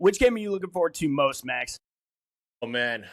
which game are you looking forward to most, Max? Oh man,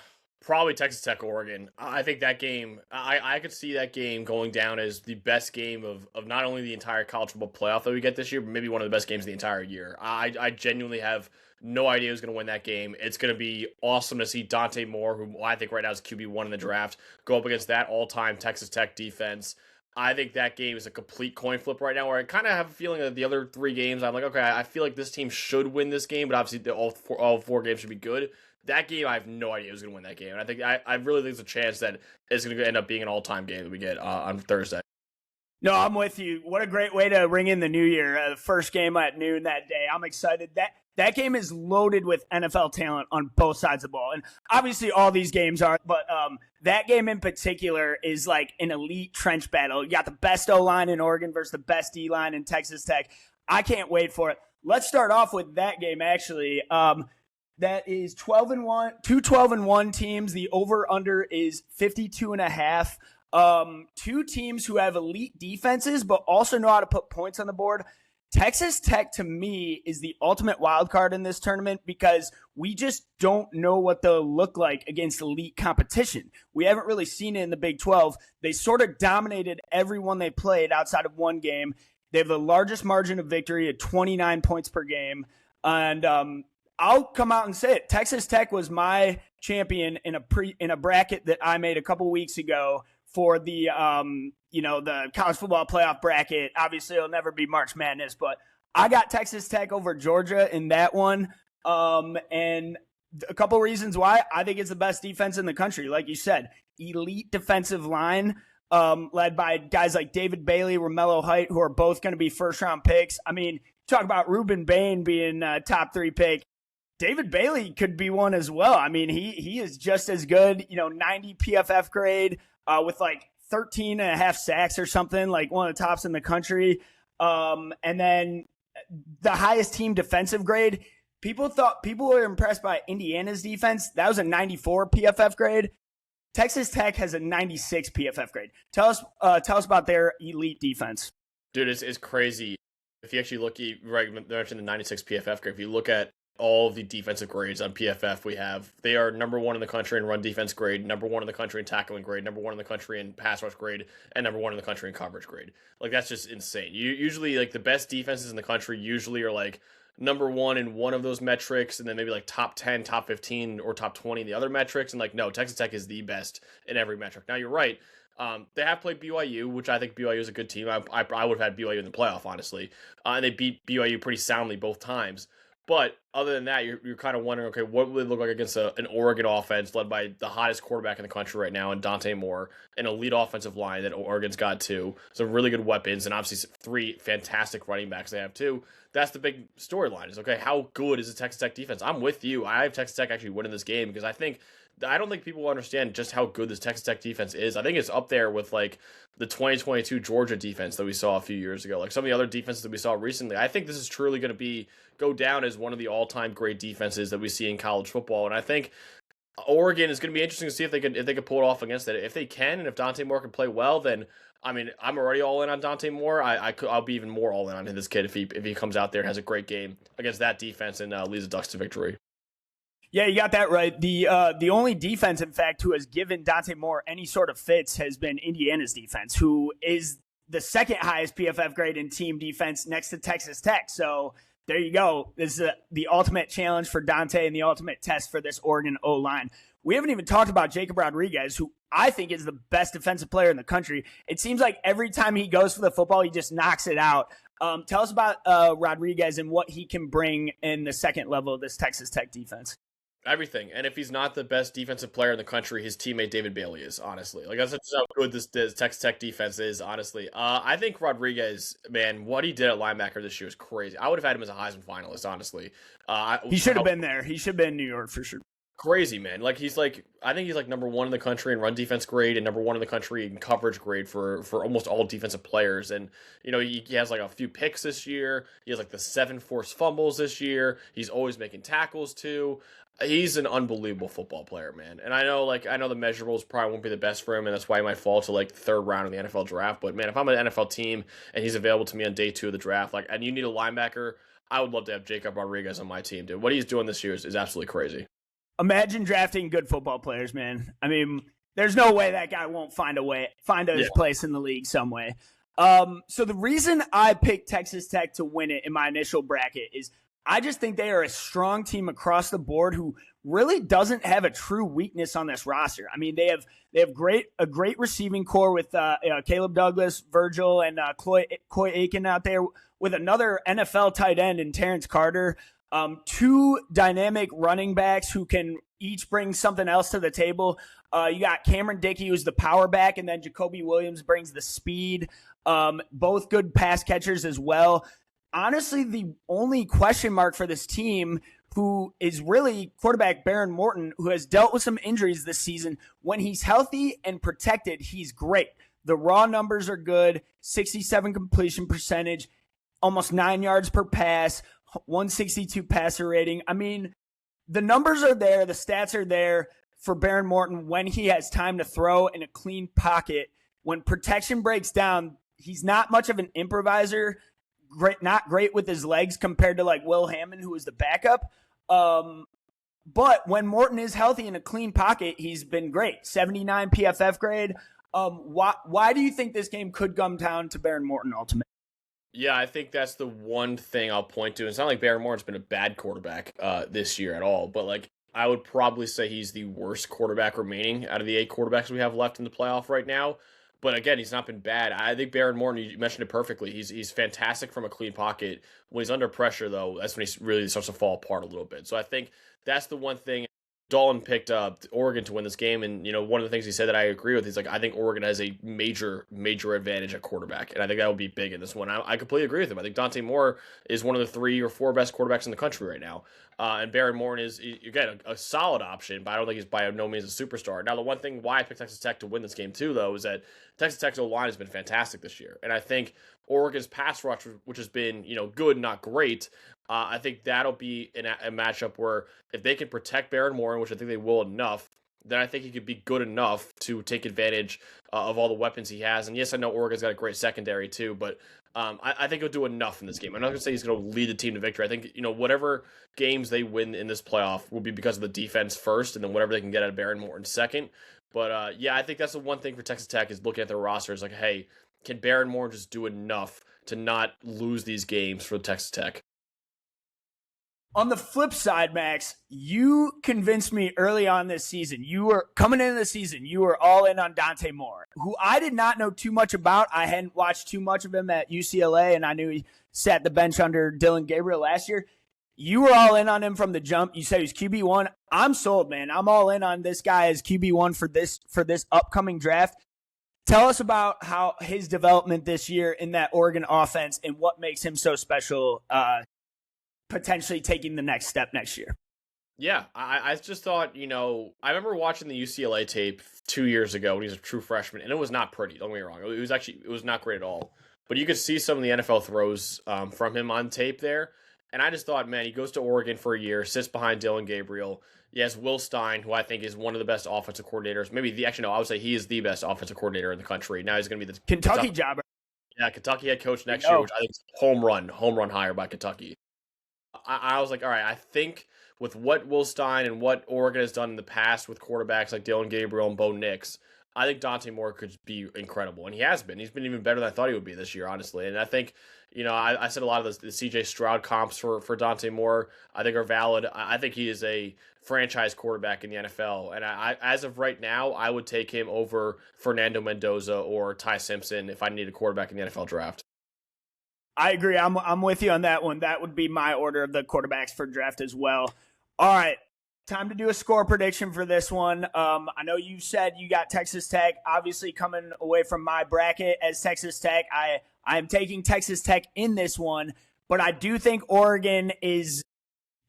probably Texas Tech Oregon. I think that game. I could see that game going down as the best game of not only the entire college football playoff that we get this year, but maybe one of the best games of the entire year. I genuinely have no idea who's going to win that game. It's going to be awesome to see Dante Moore, who I think right now is QB1 in the draft, go up against that all-time Texas Tech defense. I think that game is a complete coin flip right now, where I kind of have a feeling that the other three games, I'm like, okay, I feel like this team should win this game, but obviously all four games should be good. That game, I have no idea who's going to win that game. And I really think there's a chance that it's going to end up being an all-time game that we get on Thursday. No, I'm with you. What a great way to ring in the new year. The first game at noon that day. I'm excited. That game is loaded with NFL talent on both sides of the ball. And obviously all these games are, but that game in particular is like an elite trench battle. You got the best O-line in Oregon versus the best D-line in Texas Tech. I can't wait for it. Let's start off with that game, actually. That is 12-1, two 12-1 teams. The over-under is 52.5. Two teams who have elite defenses, but also know how to put points on the board. Texas Tech, to me, is the ultimate wild card in this tournament because we just don't know what they'll look like against elite competition. We haven't really seen it in the Big 12. They sort of dominated everyone they played outside of one game. They have the largest margin of victory at 29 points per game. And I'll come out and say it. Texas Tech was my champion in a bracket that I made a couple weeks ago for the the college football playoff bracket. Obviously, it'll never be March Madness, but I got Texas Tech over Georgia in that one. And a couple reasons why. I think it's the best defense in the country. Like you said, elite defensive line, led by guys like David Bailey, Romello Height, who are both going to be first-round picks. I mean, talk about Ruben Bain being a top 3 pick. David Bailey could be one as well. I mean, he is just as good, 90 PFF grade with like 13 and a half sacks or something, like one of the tops in the country. And then the highest team defensive grade. People were impressed by Indiana's defense. That was a 94 PFF grade. Texas Tech has a 96 PFF grade. Tell us about their elite defense. Dude, it's crazy. If you actually look, right, you mentioned the 96 PFF grade. If you look at all of the defensive grades on PFF they are number 1 in the country in run defense grade, number 1 in the country in tackling grade, number 1 in the country in pass rush grade, and number 1 in the country in coverage grade. Like, that's just insane. You usually, like, the best defenses in the country usually are like number 1 in one of those metrics, and then maybe like top 10, top 15, or top 20 in the other metrics. And like, no, Texas Tech is the best in every metric. Now, you're right. They have played BYU, which I think BYU is a good team. I would have had BYU in the playoff, honestly. And they beat BYU pretty soundly both times. But other than that, you're kind of wondering, okay, what would it look like against an Oregon offense led by the hottest quarterback in the country right now, and Dante Moore, an elite offensive line that Oregon's got too, some really good weapons, and obviously 3 fantastic running backs they have too. That's the big storyline is, okay, how good is the Texas Tech defense? I'm with you. I have Texas Tech actually winning this game because I don't think people understand just how good this Texas Tech defense is. I think it's up there with like the 2022 Georgia defense that we saw a few years ago. Like some of the other defenses that we saw recently. I think this is truly going to go down as one of the all-time great defenses that we see in college football. And I think Oregon is going to be interesting to see if they could pull it off against it. If they can, and if Dante Moore can play well, then I mean, I'm already all in on Dante Moore. I'll be even more all in on this kid if he comes out there and has a great game against that defense and leads the Ducks to victory. Yeah, you got that right. The only defense, in fact, who has given Dante Moore any sort of fits has been Indiana's defense, who is the second highest PFF grade in team defense next to Texas Tech. So there you go. This is the ultimate challenge for Dante and the ultimate test for this Oregon O-line. We haven't even talked about Jacob Rodriguez, who I think is the best defensive player in the country. It seems like every time he goes for the football, he just knocks it out. Tell us about Rodriguez and what he can bring in the second level of this Texas Tech defense. Everything. And if he's not the best defensive player in the country, his teammate David Bailey is, honestly. Like, that's how good this Texas Tech defense is, honestly. I think Rodriguez, man, what he did at linebacker this year is crazy. I would have had him as a Heisman finalist, honestly. He should have been there. He should have been in New York for sure. Crazy, man. Like, I think he's like number 1 in the country in run defense grade and number 1 in the country in coverage grade for almost all defensive players. And, he has like a few picks this year. He has like the 7 forced fumbles this year. He's always making tackles too. He's an unbelievable football player, man. And I know the measurables probably won't be the best for him, and that's why he might fall to like the 3rd round of the NFL draft. But man, if I'm an NFL team and he's available to me on day 2 of the draft, and you need a linebacker, I would love to have Jacob Rodriguez on my team, dude. What he's doing this year is absolutely crazy. Imagine drafting good football players, man. I mean, there's no way that guy won't find his place in the league some way. So the reason I picked Texas Tech to win it in my initial bracket is I just think they are a strong team across the board who really doesn't have a true weakness on this roster. I mean, they have a great receiving core with Caleb Douglas, Virgil, and Coy Aiken out there with another NFL tight end in Terrence Carter. Two dynamic running backs who can each bring something else to the table. You got Cameron Dickey, who's the power back, and then Jacoby Williams brings the speed. Both good pass catchers as well. Honestly, the only question mark for this team, who is really quarterback Baron Morton, who has dealt with some injuries this season. When he's healthy and protected, he's great. The raw numbers are good, 67 completion percentage, almost 9 yards per pass, 162 passer rating. I mean, the numbers are there. The stats are there for Baron Morton when he has time to throw in a clean pocket. When protection breaks down, he's not much of an improviser. Not great with his legs compared to like Will Hammond, who is the backup. But when Morton is healthy in a clean pocket, he's been great. 79 PFF grade. Why do you think this game could come down to Baron Morton ultimately? Yeah, I think that's the one thing I'll point to. It's not like Baron Morton's been a bad quarterback this year at all, but like I would probably say he's the worst quarterback remaining out of the 8 quarterbacks we have left in the playoff right now. But again, he's not been bad. I think Baron Morton, you mentioned it perfectly. He's fantastic from a clean pocket. When he's under pressure, though, that's when he really starts to fall apart a little bit. So I think that's the one thing. Dolan picked up Oregon to win this game, and one of the things he said that I agree with is like I think Oregon has a major advantage at quarterback, and I think that would be big in this one. I completely agree with him. I think Dante Moore is one of the 3 or 4 best quarterbacks in the country right now, and Baron Morton is again a solid option, but I don't think he's by no means a superstar. Now, the one thing why I picked Texas Tech to win this game too, though, is that Texas Tech's O-line has been fantastic this year, and I think Oregon's pass rush, which has been good, not great. I think that'll be a matchup where if they can protect Baron Morton, which I think they will enough, then I think he could be good enough to take advantage of all the weapons he has. And yes, I know Oregon's got a great secondary too, but I think he'll do enough in this game. I'm not going to say he's going to lead the team to victory. I think whatever games they win in this playoff will be because of the defense first, and then whatever they can get out of Baron Morton second. But yeah, I think that's the one thing for Texas Tech is looking at their roster is like, hey, can Baron Morton just do enough to not lose these games for Texas Tech? On the flip side, Max, you convinced me early on this season. You were coming into the season. You were all in on Dante Moore, who I did not know too much about. I hadn't watched too much of him at UCLA, and I knew he sat the bench under Dylan Gabriel last year. You were all in on him from the jump. You said he was QB1. I'm sold, man. I'm all in on this guy as QB1 for this upcoming draft. Tell us about how his development this year in that Oregon offense and what makes him so special, potentially taking the next step next year. Yeah, I just thought, I remember watching the UCLA tape 2 years ago when he was a true freshman, and it was not pretty, don't get me wrong. It was not great at all. But you could see some of the NFL throws from him on tape there, and I just thought, man, he goes to Oregon for a year, sits behind Dylan Gabriel. He has Will Stein, who I think is one of the best offensive coordinators. I would say he is the best offensive coordinator in the country. Now he's going to be the Kentucky jobber. Yeah, Kentucky head coach next year, which I think is home run hire by Kentucky. I was like, all right, I think with what Will Stein and what Oregon has done in the past with quarterbacks like Dylan Gabriel and Bo Nix, I think Dante Moore could be incredible. And he has been. He's been even better than I thought he would be this year, honestly. And I think, I said a lot of the CJ Stroud comps for Dante Moore, I think are valid. I think he is a franchise quarterback in the NFL. And I as of right now, I would take him over Fernando Mendoza or Ty Simpson if I need a quarterback in the NFL draft. I agree. I'm with you on that one. That would be my order of the quarterbacks for draft as well. All right, time to do a score prediction for this one. I know you said you got Texas Tech, obviously coming away from my bracket as Texas Tech. I am taking Texas Tech in this one, but I do think Oregon is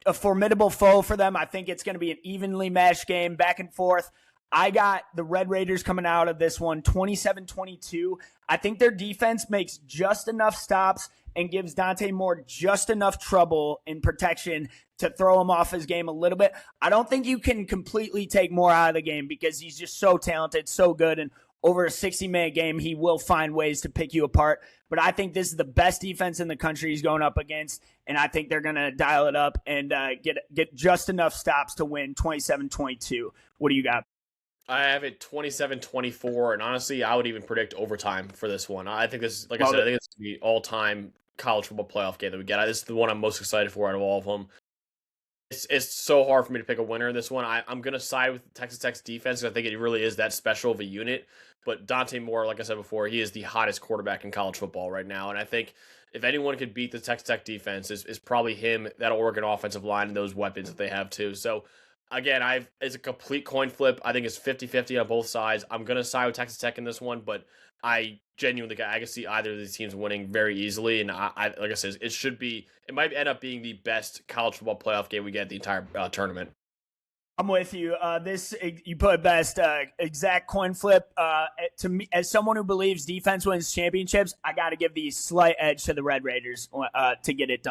a formidable foe for them. I think it's going to be an evenly matched game, back and forth. I got the Red Raiders coming out of this one 27-22. I think their defense makes just enough stops and gives Dante Moore just enough trouble in protection to throw him off his game a little bit. I don't think you can completely take Moore out of the game because he's just so talented, so good, and over a 60-minute game, he will find ways to pick you apart. But I think this is the best defense in the country he's going up against, and I think they're going to dial it up and get just enough stops to win 27-22. What do you got? I have it 27-24, and honestly, I would even predict overtime for this one. I think this, like I said, I think it's going to be all-time college football playoff game that we get. This is the one I'm most excited for out of all of them. It's so hard for me to pick a winner in this one. I'm going to side with Texas Tech's defense because I think it really is that special of a unit. But Dante Moore, like I said before, he is the hottest quarterback in college football right now. And I think if anyone could beat the Texas Tech defense, is probably him, that Oregon offensive line, and those weapons that they have too. So, again, it's a complete coin flip. I think it's 50-50 on both sides. I'm going to side with Texas Tech in this one, but I genuinely I can see either of these teams winning very easily. And I like I said, it might end up being the best college football playoff game we get the entire tournament. I'm with you. You put it best. Exact coin flip. To me, as someone who believes defense wins championships, I got to give the slight edge to the Red Raiders to get it done.